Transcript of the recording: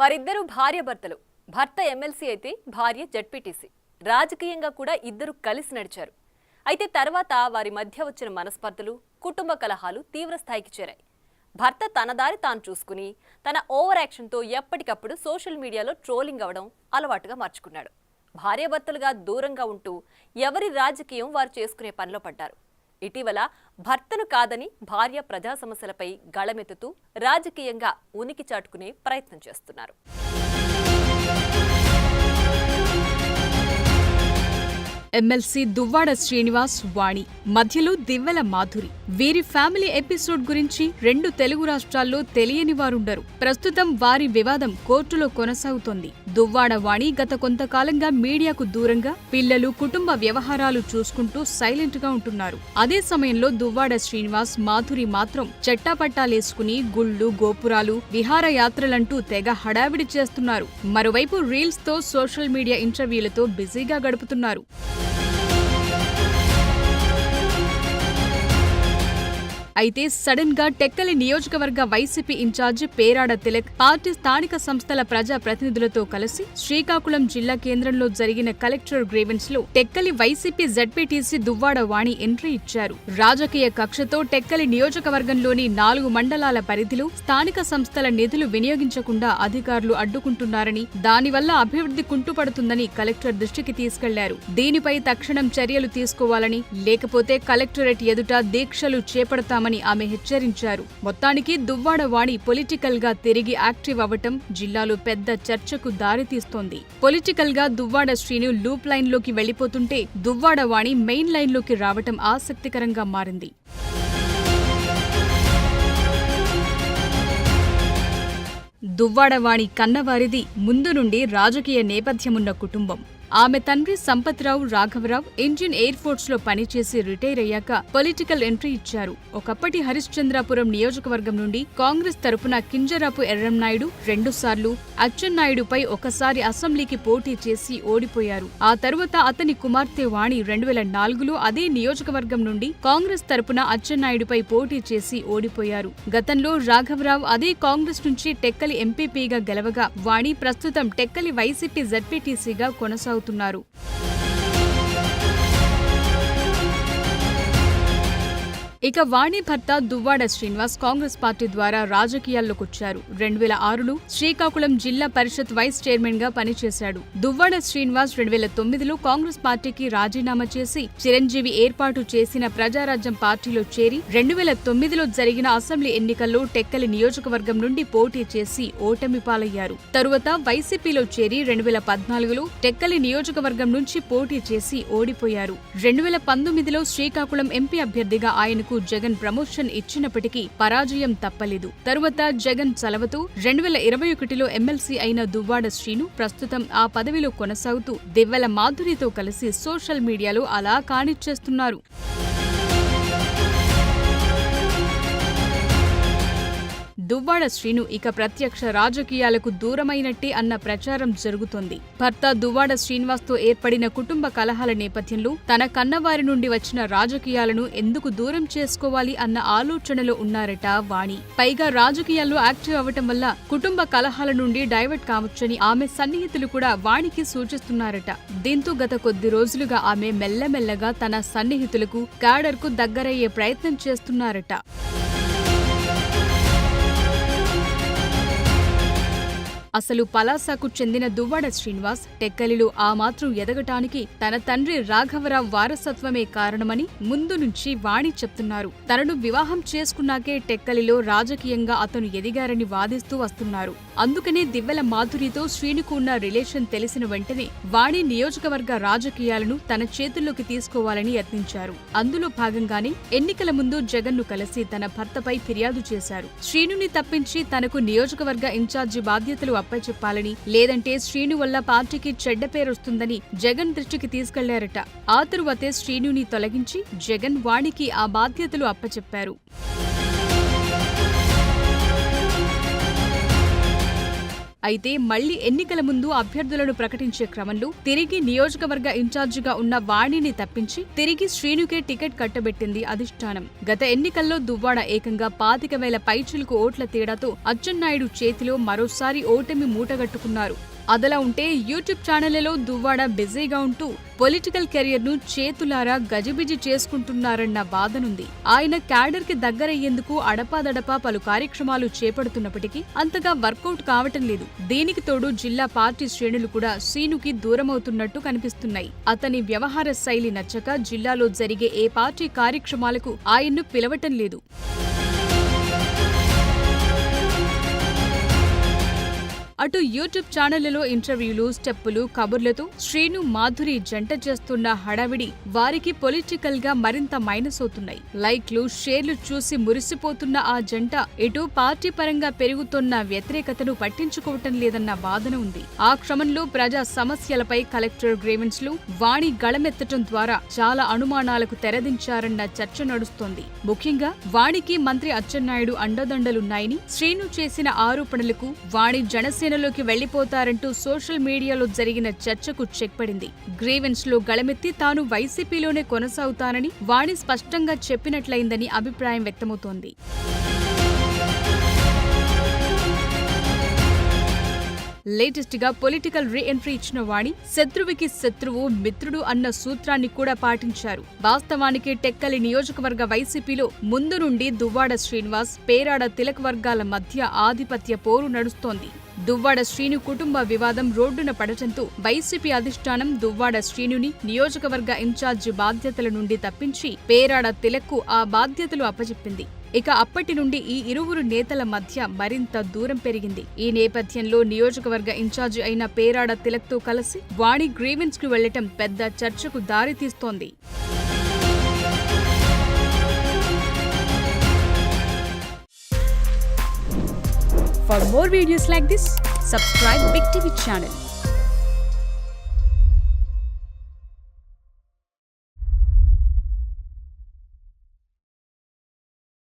వారిద్దరూ భార్యాభర్తలు. భర్త ఎమ్మెల్సీ అయితే భార్య జడ్పీటీసీ. రాజకీయంగా కూడా ఇద్దరు కలిసి నడిచారు. అయితే తర్వాత వారి మధ్య వచ్చిన మనస్పర్ధలు, కుటుంబ కలహాలు తీవ్ర స్థాయికి చేరాయి. భర్త తన దారి తాను చూసుకుని తన ఓవర్ యాక్షన్తో ఎప్పటికప్పుడు సోషల్ మీడియాలో ట్రోలింగ్ అవడం అలవాటుగా మార్చుకున్నాడు. భార్యాభర్తలుగా దూరంగా ఉంటూ ఎవరి రాజకీయం వారు చేసుకునే పనిలో పడ్డారు. ఇటీవల భర్తను కాదని భార్య ప్రజా సమస్యలపై గళమెత్తుతూ రాజకీయంగా ఉనికి చాటుకునే ప్రయత్నం చేస్తున్నారు. ఎమ్మెల్సీ దువ్వాడ శ్రీనివాస్, వాణి మధ్యలో దివ్వెల మాధురి. వీరి ఫ్యామిలీ ఎపిసోడ్ గురించి 2 తెలుగు రాష్ట్రాల్లో తెలియని వారుండరు. ప్రస్తుతం వారి వివాదం కోర్టులో కొనసాగుతోంది. దువ్వాడ వాణి గత కొంతకాలంగా మీడియాకు దూరంగా పిల్లలు, కుటుంబ వ్యవహారాలు చూసుకుంటూ సైలెంట్ గా ఉంటున్నారు. అదే సమయంలో దువ్వాడ శ్రీనివాస్, మాధురి మాత్రం చట్టాపట్టాలేసుకుని గుళ్ళు, గోపురాలు, విహారయాత్రలంటూ తెగ హడావిడి చేస్తున్నారు. మరోవైపు రీల్స్ తో, సోషల్ మీడియా ఇంటర్వ్యూలతో బిజీగా గడుపుతున్నారు. అయితే సడన్ గా టెక్కలి నియోజకవర్గ వైసీపీ ఇన్ఛార్జ్ పేరాడ తిలక్ పార్టీ స్థానిక సంస్థల ప్రజా ప్రతినిధులతో కలిసి శ్రీకాకుళం జిల్లా కేంద్రంలో జరిగిన కలెక్టర్ గ్రీవెన్స్ లో టెక్కలి వైసీపీ జడ్పీటీసీ దువ్వాడ వాణి ఎంట్రీ ఇచ్చారు. రాజకీయ కక్షతో టెక్కలి నియోజకవర్గంలోని 4 మండలాల పరిధిలో స్థానిక సంస్థల నిధులు వినియోగించకుండా అధికారులు అడ్డుకుంటున్నారని, దానివల్ల అభివృద్ధి కుంటుపడుతుందని కలెక్టర్ దృష్టికి తీసుకెళ్లారు. దీనిపై తక్షణం చర్యలు తీసుకోవాలని, లేకపోతే కలెక్టరేట్ ఎదుట దీక్షలు చేపడతామని ఆమె హెచ్చరించారు. మొత్తానికి దువ్వాడ వాణి పొలిటికల్ గా తిరిగి యాక్టివ్ అవ్వటం జిల్లాలో పెద్ద చర్చకు దారితీస్తోంది. పొలిటికల్ గా దువ్వాడ శ్రీను లూప్ లైన్ లోకి వెళ్లిపోతుంటే దువ్వాడ వాణి మెయిన్ లైన్ లోకి రావటం ఆసక్తికరంగా మారింది. దువ్వాడ వాణి కన్నవారిది ముందు నుండి రాజకీయ నేపథ్యమున్న కుటుంబం. ఆమె తండ్రి సంపత్రావు రాఘవరావు ఇండియన్ ఎయిర్ ఫోర్స్ లో పనిచేసి రిటైర్ అయ్యాక పొలిటికల్ ఎంట్రీ ఇచ్చారు. ఒకప్పటి హరిశ్చంద్రాపురం నియోజకవర్గం నుండి కాంగ్రెస్ తరపున కింజరాపు ఎర్రంనాయుడు 2 సార్లు, అచ్చెన్నాయుడుపై ఒకసారి అసెంబ్లీకి పోటీ చేసి ఓడిపోయారు. ఆ తరువాత అతని కుమార్తె వాణి 2004లో అదే నియోజకవర్గం నుండి కాంగ్రెస్ తరపున అచ్చెన్నాయుడుపై పోటీ చేసి ఓడిపోయారు. గతంలో రాఘవరావు అదే కాంగ్రెస్ నుంచి టెక్కలి ఎంపీపీగా గెలవగా వాణి ప్రస్తుతం టెక్కలి వైసీపీ జడ్పీటీసీగా కొనసాగుతున్నారు. ఇక వాణి భర్త దువ్వాడ శ్రీనివాస్ కాంగ్రెస్ పార్టీ ద్వారా రాజకీయాల్లోకొచ్చారు. 2006లో శ్రీకాకుళం జిల్లా పరిషత్ వైస్ చైర్మన్ గా పనిచేశాడు. దువ్వాడ శ్రీనివాస్ 2009లో కాంగ్రెస్ పార్టీకి రాజీనామా చేసి చిరంజీవి ఏర్పాటు చేసిన ప్రజారాజ్యం పార్టీలో చేరి 2009లో జరిగిన అసెంబ్లీ ఎన్నికల్లో టెక్కలి నియోజకవర్గం నుండి పోటీ చేసి ఓటమి పాలయ్యారు. తరువాత వైసీపీలో చేరి 2014లో టెక్కలి నియోజకవర్గం నుంచి పోటీ చేసి ఓడిపోయారు. 2019లో శ్రీకాకుళం ఎంపీ అభ్యర్థిగా ఆయనకు జగన్ ప్రమోషన్ ఇచ్చినప్పటికీ పరాజయం తప్పలేదు. తరువాత జగన్ చలవతో 2021లో ఎమ్మెల్సీ అయిన దువ్వాడ శ్రీను ప్రస్తుతం ఆ పదవిలో కొనసాగుతూ దివ్వెల మాధురితో కలిసి సోషల్ మీడియాలో అలా కానిచ్చేస్తున్నారు. దువ్వాడ శ్రీను ఇక ప్రత్యక్ష రాజకీయాలకు దూరమైనట్టే అన్న ప్రచారం జరుగుతోంది. భర్త దువ్వాడ శ్రీనివాస్తో ఏర్పడిన కుటుంబ కలహాల నేపథ్యంలో తన కన్నవారి నుండి వచ్చిన రాజకీయాలను ఎందుకు దూరం చేసుకోవాలి అన్న ఆలోచనలో ఉన్నారట వాణి. పైగా రాజకీయాల్లో యాక్టివ్ అవ్వటం వల్ల కుటుంబ కలహాల నుండి డైవర్ట్ కావచ్చని ఆమె సన్నిహితులు కూడా వాణికి సూచిస్తున్నారట. దీంతో గత కొద్ది రోజులుగా ఆమె మెల్లమెల్లగా తన సన్నిహితులకు, క్యాడర్కు దగ్గరయ్యే ప్రయత్నం చేస్తున్నారట. అసలు పలాసకు చెందిన దువ్వాడ శ్రీనివాస్ టెక్కలిలో ఆ మాత్రం ఎదగటానికి తన తండ్రి రాఘవరావు వారసత్వమే కారణమని ముందు నుంచి వాణి చెప్తున్నారు. తనను వివాహం చేసుకున్నాకే టెక్కలిలో రాజకీయంగా అతను ఎదిగారని వాదిస్తూ వస్తున్నారు. అందుకనే దివ్వెల మాధురితో శ్రీనుకు ఉన్న రిలేషన్ తెలిసిన వెంటనే వాణి నియోజకవర్గ రాజకీయాలను తన చేతుల్లోకి తీసుకోవాలని యత్నించారు. అందులో భాగంగానే ఎన్నికల ముందు జగన్ను కలిసి తన భర్తపై ఫిర్యాదు చేశారు. శ్రీనుని తప్పించి తనకు నియోజకవర్గ ఇన్ఛార్జి బాధ్యతలు అప్పచెప్పాలని, లేదంటే శ్రీను వల్ల పార్టీకి చెడ్డ పేరొస్తుందని జగన్ దృష్టికి తీసుకెళ్లారట. ఆ తరువాతే శ్రీనుని తొలగించి జగన్ వాణికి ఆ బాధ్యతలు అప్పచెప్పారు. అయితే మళ్లీ ఎన్నికల ముందు అభ్యర్థులను ప్రకటించే క్రమంలో తిరిగి నియోజకవర్గ ఇన్ఛార్జిగా ఉన్న వాణిని తప్పించి తిరిగి శ్రీనుకే టికెట్ కట్టబెట్టింది అధిష్టానం. గత ఎన్నికల్లో దువ్వాడ ఏకంగా 25,000 పైచిలుకు ఓట్ల తేడాతో అచ్చెన్నాయుడు చేతిలో మరోసారి ఓటమి మూటగట్టుకున్నారు. అదలా ఉంటే యూట్యూబ్ ఛానళ్లలో దువ్వాడ బిజీగా ఉంటూ పొలిటికల్ కెరియర్ ను చేతులారా గజిబిజి చేసుకుంటున్నారన్న వాదనుంది. ఆయన క్యాడర్ కి దగ్గరయ్యేందుకు అడపాదడపా పలు కార్యక్రమాలు చేపడుతున్నప్పటికీ అంతగా వర్కౌట్ కావటం లేదు. దీనికి తోడు జిల్లా పార్టీ శ్రేణులు కూడా శ్రీనుకి దూరమవుతున్నట్టు కనిపిస్తున్నాయి. అతని వ్యవహార శైలి నచ్చక జిల్లాలో జరిగే ఏ పార్టీ కార్యక్రమాలకు ఆయన్ను పిలవటం లేదు. అటు యూట్యూబ్ ఛానళ్లలో ఇంటర్వ్యూలు, స్టెప్పులు, కబుర్లతో శ్రీను, మాధురి జంట చేస్తున్న హడావిడి వారికి పొలిటికల్ గా మరింత మైనస్ అవుతున్నాయి. లైక్లు, షేర్లు చూసి మురిసిపోతున్న ఆ జంట ఇటు పార్టీ పరంగా పెరుగుతున్న వ్యతిరేకతను పట్టించుకోవటం లేదన్న వాదన ఉంది. ఆ క్రమంలో ప్రజా సమస్యలపై కలెక్టర్ గ్రీవెన్స్ లో వాణి గళమెత్తటం ద్వారా చాలా అనుమానాలకు తెరదించారన్న చర్చ నడుస్తోంది. ముఖ్యంగా వాణికి మంత్రి అచ్చెన్నాయుడు అండదండలున్నాయని, శ్రీను చేసిన ఆరోపణలకు వాణి జనసేనలోకి వెళ్లిపోతారంటూ సోషల్ మీడియాలో జరిగిన చర్చకు చెక్ పడింది. గ్రీవెన్స్ లో గళమెత్తి తాను వైసీపీలోనే కొనసాగుతానని వాణి స్పష్టంగా చెప్పినట్లయిందని అభిప్రాయం వ్యక్తమవుతోంది. లేటెస్ట్ గా పొలిటికల్ రీ ఎంట్రీ ఇచ్చిన వాణి శత్రువుకి శత్రువు మిత్రుడు అన్న సూత్రాన్ని కూడా పాటించారు. వాస్తవానికి టెక్కలి నియోజకవర్గ వైసీపీలో ముందు నుండి దువ్వాడ శ్రీనివాస్, పేరాడ తిలక్ వర్గాల మధ్య ఆధిపత్య పోరు నడుస్తోంది. దువ్వాడ శ్రీను కుటుంబ వివాదం రోడ్డున పడటంతో వైసీపీ అధిష్టానం దువ్వాడ శ్రీనుని నియోజకవర్గ ఇన్ఛార్జి బాధ్యతల నుండి తప్పించి పేరాడ తిలక్కు ఆ బాధ్యతలు అప్పచెప్పింది. ఇక అప్పటి నుండి ఈ ఇరువురు నేతల మధ్య మరింత దూరం పెరిగింది. ఈ నేపథ్యంలో నియోజకవర్గ ఇన్ఛార్జి అయిన పేరాడ తిలక్తో కలిసి వాణి గ్రీవెన్స్ కు వెళ్లటం పెద్ద చర్చకు దారితీస్తోంది. For more videos like this, subscribe Big TV channel.